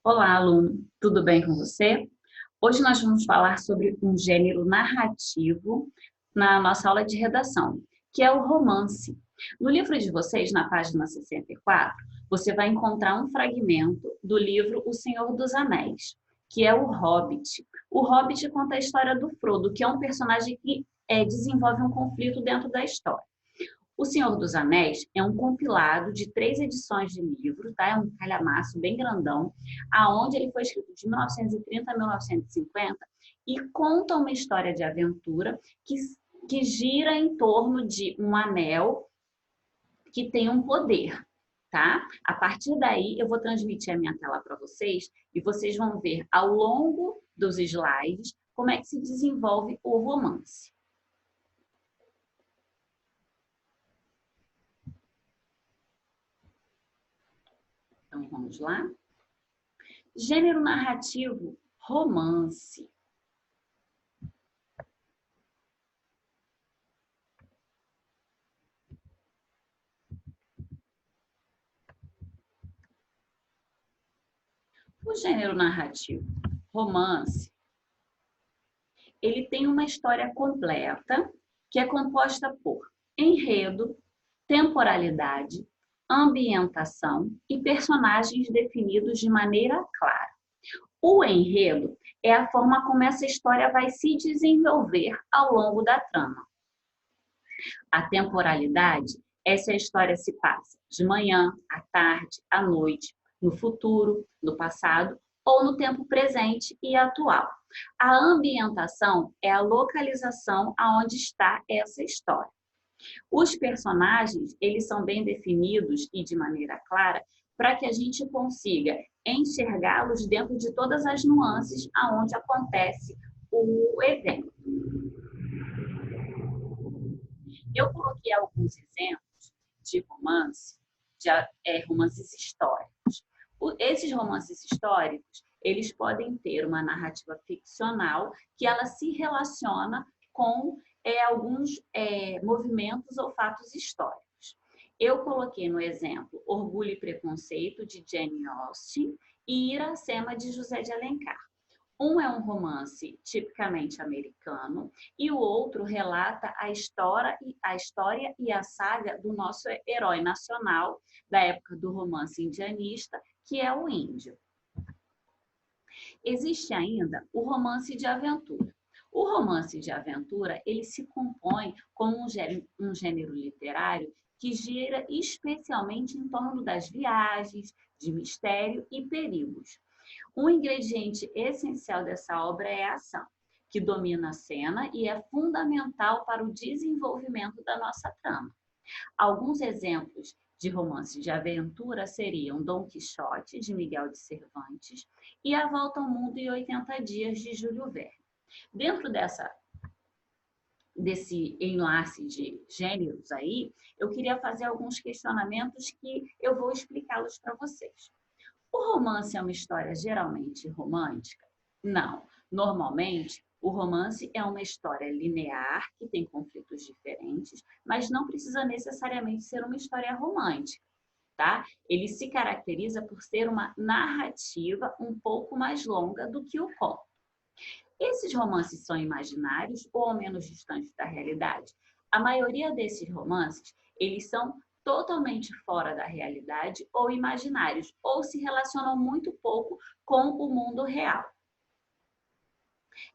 Olá, aluno, tudo bem com você? Hoje nós vamos falar sobre um gênero narrativo na nossa aula de redação, que é o romance. No livro de vocês, na página 64, você vai encontrar um fragmento do livro O Senhor dos Anéis, que é o Hobbit. O Hobbit conta a história do Frodo, que é um personagem que desenvolve um conflito dentro da história. O Senhor dos Anéis é um compilado de 3 edições de livro, tá? É um calhamaço bem grandão, aonde ele foi escrito de 1930 a 1950 e conta uma história de aventura que gira em torno de um anel que tem um poder, tá? A partir daí, eu vou transmitir a minha tela para vocês e vocês vão ver ao longo dos slides como é que se desenvolve o romance. Então, vamos lá? Gênero narrativo, romance. O gênero narrativo, romance, ele tem uma história completa que é composta por enredo, temporalidade, ambientação e personagens definidos de maneira clara. O enredo é a forma como essa história vai se desenvolver ao longo da trama. A temporalidade é se a história se passa de manhã, à tarde, à noite, no futuro, no passado ou no tempo presente e atual. A ambientação é a localização aonde está essa história. Os personagens, eles são bem definidos e de maneira clara para que a gente consiga enxergá-los dentro de todas as nuances aonde acontece o evento. Eu coloquei alguns exemplos de romance, romances históricos. Esses romances históricos, eles podem ter uma narrativa ficcional que ela se relaciona com alguns movimentos ou fatos históricos. Eu coloquei no exemplo Orgulho e Preconceito, de Jane Austen, e Iracema, de José de Alencar. Um é um romance tipicamente americano e o outro relata a história e a saga do nosso herói nacional da época do romance indianista, que é o índio. Existe ainda o romance de aventura. O romance de aventura, ele se compõe como um gênero literário que gira especialmente em torno das viagens, de mistério e perigos. Um ingrediente essencial dessa obra é a ação, que domina a cena e é fundamental para o desenvolvimento da nossa trama. Alguns exemplos de romance de aventura seriam Dom Quixote, de Miguel de Cervantes, e A Volta ao Mundo em 80 Dias, de Júlio Verne. Dentro desse enlace de gêneros aí, eu queria fazer alguns questionamentos que eu vou explicá-los para vocês. O romance é uma história geralmente romântica? Não. Normalmente, o romance é uma história linear, que tem conflitos diferentes, mas não precisa necessariamente ser uma história romântica, tá? Ele se caracteriza por ser uma narrativa um pouco mais longa do que o conto. Esses romances são imaginários ou ao menos distantes da realidade? A maioria desses romances, eles são totalmente fora da realidade ou imaginários, ou se relacionam muito pouco com o mundo real.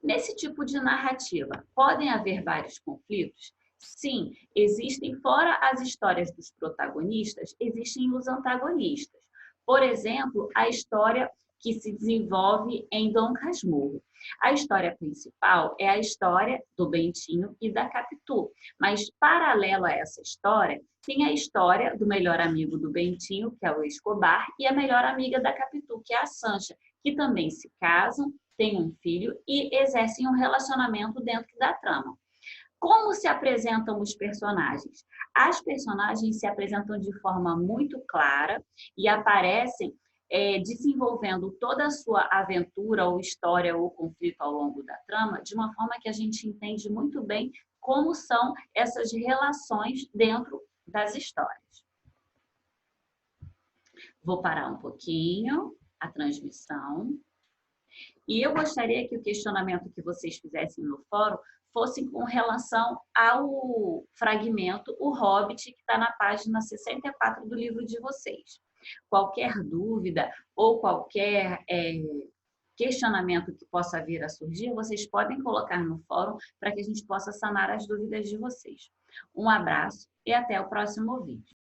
Nesse tipo de narrativa, podem haver vários conflitos? Sim, existem, fora as histórias dos protagonistas, existem os antagonistas. Por exemplo, a história que se desenvolve em Dom Casmurro. A história principal é a história do Bentinho e da Capitu, mas paralelo a essa história, tem a história do melhor amigo do Bentinho, que é o Escobar, e a melhor amiga da Capitu, que é a Sancha, que também se casam, têm um filho e exercem um relacionamento dentro da trama. Como se apresentam os personagens? As personagens se apresentam de forma muito clara e aparecem desenvolvendo toda a sua aventura ou história ou conflito ao longo da trama de uma forma que a gente entende muito bem como são essas relações dentro das histórias. Vou parar um pouquinho. a transmissão. E eu gostaria que o questionamento que vocês fizessem no fórum fosse com relação ao fragmento O Hobbit, que está na página 64 do livro de vocês. Qualquer dúvida ou qualquer questionamento que possa vir a surgir, vocês podem colocar no fórum para que a gente possa sanar as dúvidas de vocês. Um abraço e até o próximo vídeo.